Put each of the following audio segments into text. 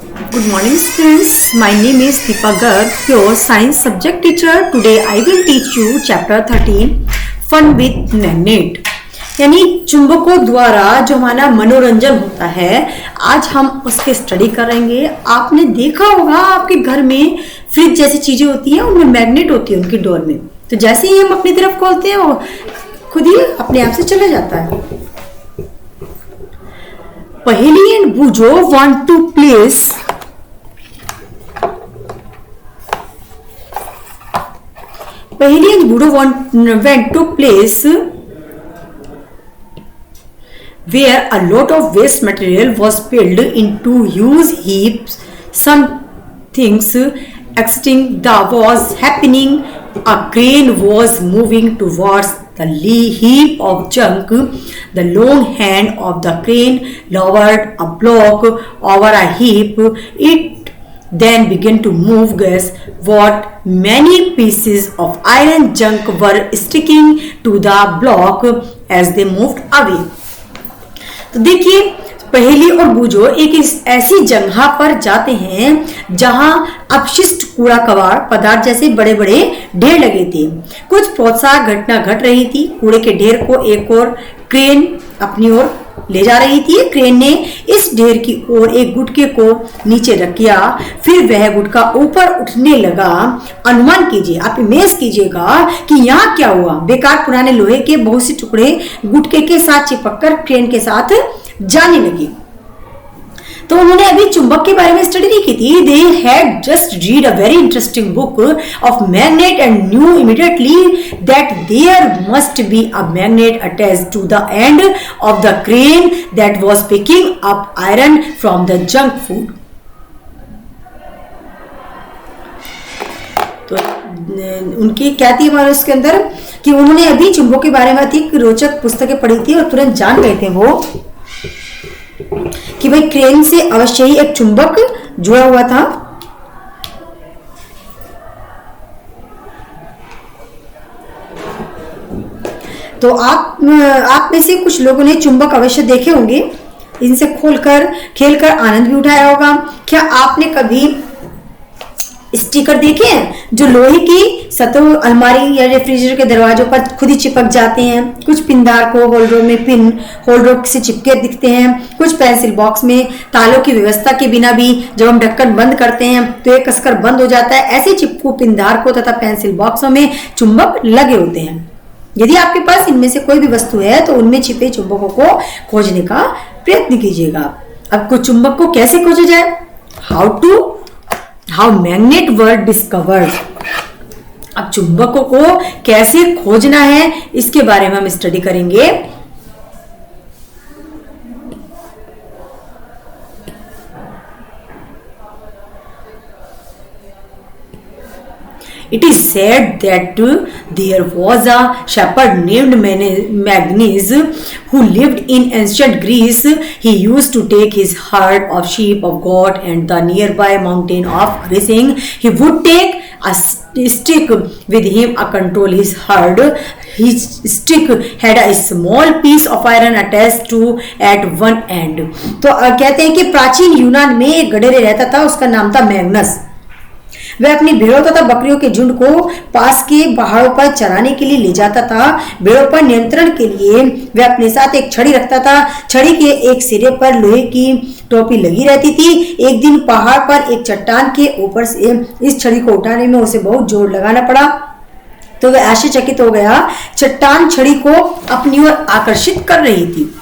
Good morning students. My name is Deepa Garg, your science subject teacher. Today I will teach you chapter 13 Fun with Magnet. यानी चुंबकों द्वारा जो हमारा मनोरंजन होता है, आज हम उसके स्टडी करेंगे। आपने देखा होगा आपके घर में फ्रिज जैसी चीजें होती हैं, उनमें मैग्नेट होती है उनकी डोर में। तो जैसे ही हम अपनी तरफ खोलते हैं वो खुद ही अपने आप से चला जाता है। Paheli and Boojho want to place Paheli and Budo went to place where a lot of waste material was piled into huge heaps. Some things exciting was happening. A crane was moving towards the heap of junk. The long hand of the crane lowered a block over a heap. It then began to move. Guess what? Many pieces of iron junk were sticking to the block as they moved away. तो देखिए, पहेली और बूझो एक ऐसी जगह पर जाते हैं जहां अपशिष्ट कूड़ा कबाड़ पदार्थ जैसे बड़े बड़े ढेर लगे थे। कुछ प्रोत्साहक घटना घट रही थी। कूड़े के ढेर को एक और क्रेन अपनी ओर ले जा रही थी। क्रेन ने इस ढेर की ओर एक गुटके को नीचे रख दिया, फिर वह गुटका ऊपर उठने लगा। अनुमान कीजिए, आप इमेज कीजिएगा कि यहाँ क्या हुआ। बेकार पुराने लोहे के बहुत से टुकड़े गुटके के साथ चिपककर क्रेन के साथ जाने लगे। तो उन्होंने अभी चुंबक के बारे में स्टडी नहीं की थी। They had just read a very interesting book of magnet and knew immediately that there must be a magnet attached to the end of the crane that was picking up iron from the junk food. तो उनकी क्या थी हमारे उसके अंदर कि उन्होंने अभी चुंबक के बारे में अधिक रोचक पुस्तकें पढ़ी थी और तुरंत जान गए थे वो कि भाई क्रेन से अवश्य ही एक चुंबक जुड़ा हुआ था। तो आप में से कुछ लोगों ने चुंबक अवश्य देखे होंगे, इनसे खोलकर खेलकर आनंद भी उठाया होगा। क्या आपने कभी स्टिकर देखे हैं जो लोहे की सतह अलमारी या रेफ्रिजरेटर के दरवाजों पर खुद ही चिपक जाते हैं? कुछ पिनदार को होल्डरों में पिन होल्डरों से चिपके दिखते हैं। कुछ पेंसिल बॉक्स में तालों की व्यवस्था के बिना भी जब हम ढक्कन बंद करते हैं तो एक कसकर बंद हो जाता है। ऐसे चिपकू पिनदार को तथा पेंसिल बॉक्सों में चुंबक लगे होते हैं। यदि आपके पास इनमें से कोई भी वस्तु है तो उनमें छिपे चुंबकों को खोजने का प्रयत्न कीजिएगा। अब कुछ चुंबक को कैसे खोजा जाए? How magnet were discovered. अब चुंबकों को कैसे खोजना है इसके बारे में हम स्टडी करेंगे। It is said that there was a shepherd named Magnus who lived in ancient Greece. He used to take his herd of sheep, of goat, and the nearby mountain of grazing. He would take a stick with him to control his herd. His stick had a small piece of iron attached to at one end. तो कहते हैं कि प्राचीन यूनान में एक गधेड़ रहता था, उसका नाम था मैग्नस। वह अपनी भेड़ों तथा बकरियों के झुंड को पास के पहाड़ों पर चराने के लिए ले जाता था। भेड़ों पर नियंत्रण के लिए वह अपने साथ एक छड़ी रखता था। छड़ी के एक सिरे पर लोहे की टोपी लगी रहती थी। एक दिन पहाड़ पर एक चट्टान के ऊपर से इस छड़ी को उठाने में उसे बहुत जोर लगाना पड़ा, तो वह आश्चर्यचकित हो गया। चट्टान छड़ी को अपनी ओर आकर्षित कर रही थी।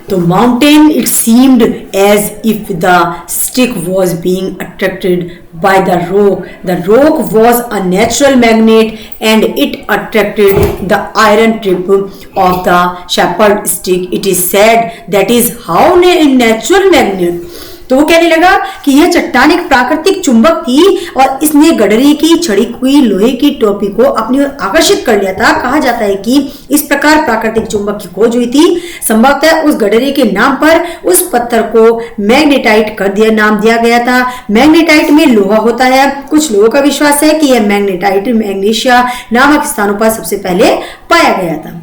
The mountain, it seemed as if the stick was being attracted by the rock. The rock was a natural magnet and it attracted the iron tip of the shepherd stick. It is said that is how natural magnet. तो वो कहने लगा कि यह चट्टान एक प्राकृतिक चुंबक थी और इसने गडरी की छड़ी हुई लोहे की टोपी को अपनी ओर आकर्षित कर लिया था। कहा जाता है कि इस प्रकार प्राकृतिक चुंबक की खोज हुई थी। संभवतः उस गडरी के नाम पर उस पत्थर को मैग्नेटाइट नाम दिया गया था। मैग्नेटाइट में लोहा होता है। कुछ लोगों का विश्वास है कि यह मैग्नेटाइट मैग्नीशिया नामक स्थानों पर सबसे पहले पाया गया था।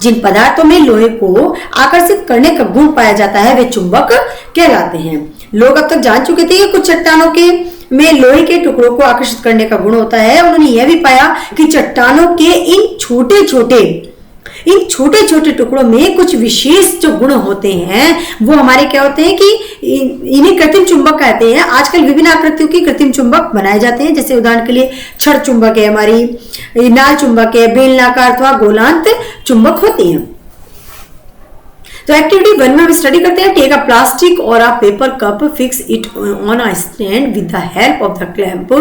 जिन पदार्थों में लोहे को आकर्षित करने का गुण पाया जाता है वे चुंबक कहलाते हैं। लोग अब तक जान चुके थे कि कुछ चट्टानों के में लोहे के टुकड़ों को आकर्षित करने का गुण होता है। उन्होंने यह भी पाया कि चट्टानों के इन छोटे छोटे टुकड़ों में कुछ विशेष जो गुण होते हैं वो हमारे क्या होते हैं कि इन्हें कृत्रिम चुंबक कहते हैं। आजकल विभिन्न आकृतियों के कृत्रिम चुंबक बनाए जाते हैं, जैसे उदाहरण के लिए छड़ चुंबक है, हमारी नाल चुंबक है, बेलनाकार अथवा गोलांत चुंबक होती हैं। तो एक्टिविटी 1 में हम स्टडी करते हैं। टेक अ प्लास्टिक और a paper cup, fix it on a stand with the help of the clamp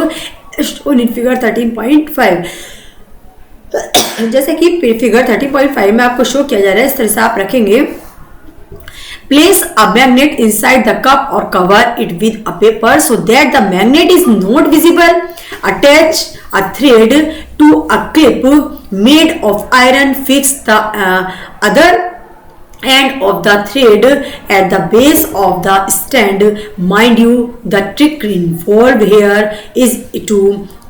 shown in figure 13.5। जैसे कि फिगर 13.5 में आपको शो किया जा रहा है, इस तरह से आप रखेंगे। Place a magnet inside the cup or cover it with a paper so that the magnet is not visible. Attach a thread to a clip made of iron. Fix the other end of the thread at the base of the stand. Mind you, the trick involved here is to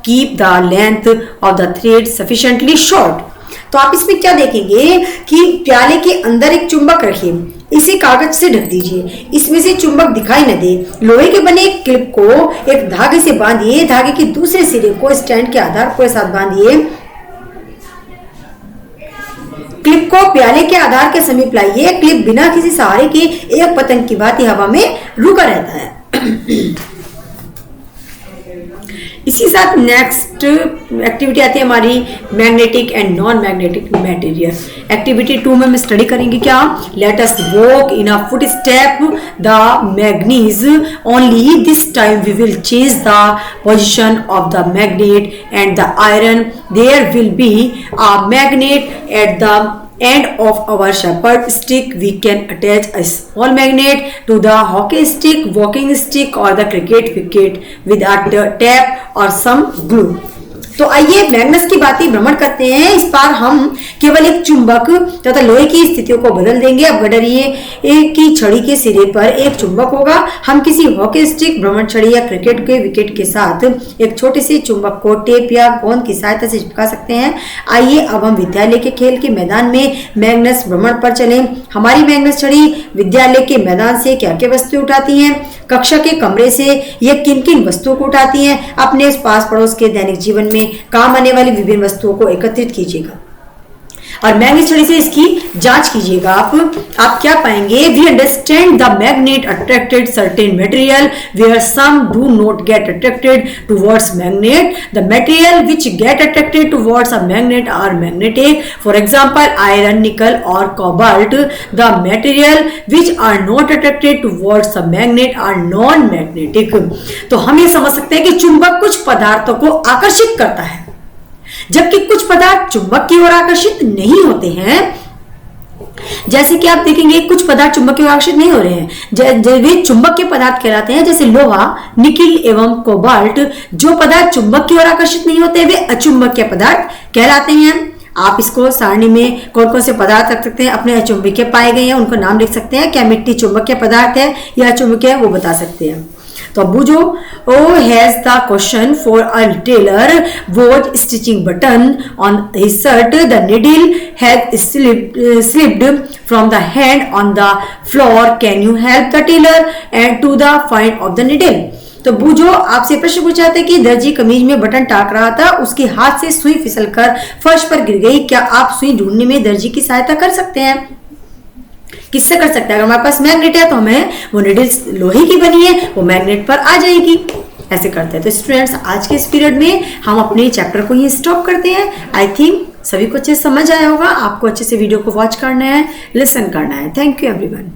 keep the length of the thread sufficiently short. तो आप इसमें क्या देखेंगे कि प्याले के अंदर एक चुंबक रखिए, इसे कागज से ढक दीजिए, इसमें से चुंबक दिखाई न दे। लोहे के बने एक क्लिप को एक धागे से बांधिए, धागे के दूसरे सिरे को स्टैंड के आधार के साथ बांधिए, क्लिप को प्याले के आधार के समीप लाइए। क्लिप बिना किसी सहारे के एक पतंग की भांति हवा में रुका रहता है। इसी साथ नेक्स्ट एक्टिविटी आती है हमारी magnetic and non magnetic material. Activity 2 में हम स्टडी करेंगे क्या, let us walk in a foot step the magnets only this time we will change the position of the magnet and the iron. There will be a magnet at the end of our shepherd stick. We can attach a small magnet to the hockey stick, walking stick or the cricket wicket with a tape or some glue. तो आइए मैग्नेस की बातें भ्रमण करते हैं। इस बार हम केवल एक चुंबक तथा लोहे की स्थितियों को बदल देंगे। अब गडरिए एक की छड़ी के सिरे पर एक चुंबक होगा। हम किसी हॉकी स्टिक, भ्रमण छड़ी या क्रिकेट के विकेट के साथ एक छोटे से चुंबक को टेप या गोंद की सहायता से चिपका सकते हैं। आइए अब हम विद्यालय के खेल के मैदान में मैग्नेस भ्रमण पर चलें। हमारी मैग्नेस छड़ी विद्यालय के मैदान से क्या क्या वस्तुएं उठाती हैं, कक्षा के कमरे से यह किन किन वस्तुओं को उठाती हैं। अपने पास पड़ोस के दैनिक जीवन में काम आने वाली विभिन्न वस्तुओं को एकत्रित कीजिएगा और मैग्नेट छड़ी से इसकी जांच कीजिएगा। आप क्या पाएंगे, we understand the magnet attracted certain material where some do not get attracted towards magnet. The material which get attracted towards a magnet are magnetic, for example iron, nickel और cobalt. The material which are not attracted towards a magnet are non magnetic. तो हम ये समझ सकते हैं कि चुंबक कुछ पदार्थों को आकर्षित करता है, जबकि कुछ पदार्थ चुंबक की ओर आकर्षित नहीं होते हैं। जैसे कि आप देखेंगे कुछ पदार्थ चुंबक की ओर आकर्षित नहीं हो रहे हैं, वे चुंबक के पदार्थ कहलाते हैं, जैसे लोहा, निकिल एवं कोबाल्ट। जो पदार्थ चुंबक की ओर आकर्षित नहीं होते वे अचुंबकीय पदार्थ कहलाते हैं। आप इसको सारणी में कौन कौन से पदार्थ रख सकते हैं, अपने अचुंबकीय पाए गए हैं उनको नाम लिख सकते हैं। क्या मिट्टी चुंबकीय पदार्थ है या अचुंबकीय, वो बता सकते हैं। तो अब Boojho, oh has the question for a tailor was stitching button on his shirt, the needle has slipped from the hand on the floor, can you help the tailor and to the find of the needle। तो बूझो, आपसे प्रश्न पूछा था कि दर्जी कमीज में बटन टाक रहा था, उसके हाथ से सुई फिसलकर फर्श पर गिर गई, क्या आप सुई ढूंढने में दर्जी की सहायता कर सकते हैं। किससे कर सकते हैं, अगर हमारे पास मैग्नेट है तो हमें वो नीडल लोहे की बनी है, वो मैग्नेट पर आ जाएगी। ऐसे करते हैं। तो स्टूडेंट्स, आज के इस पीरियड में हम अपने चैप्टर को ही स्टॉप करते हैं। आई थिंक सभी को अच्छे से समझ आया होगा। आपको अच्छे से वीडियो को वॉच करना है, लिसन करना है। Thank you everyone.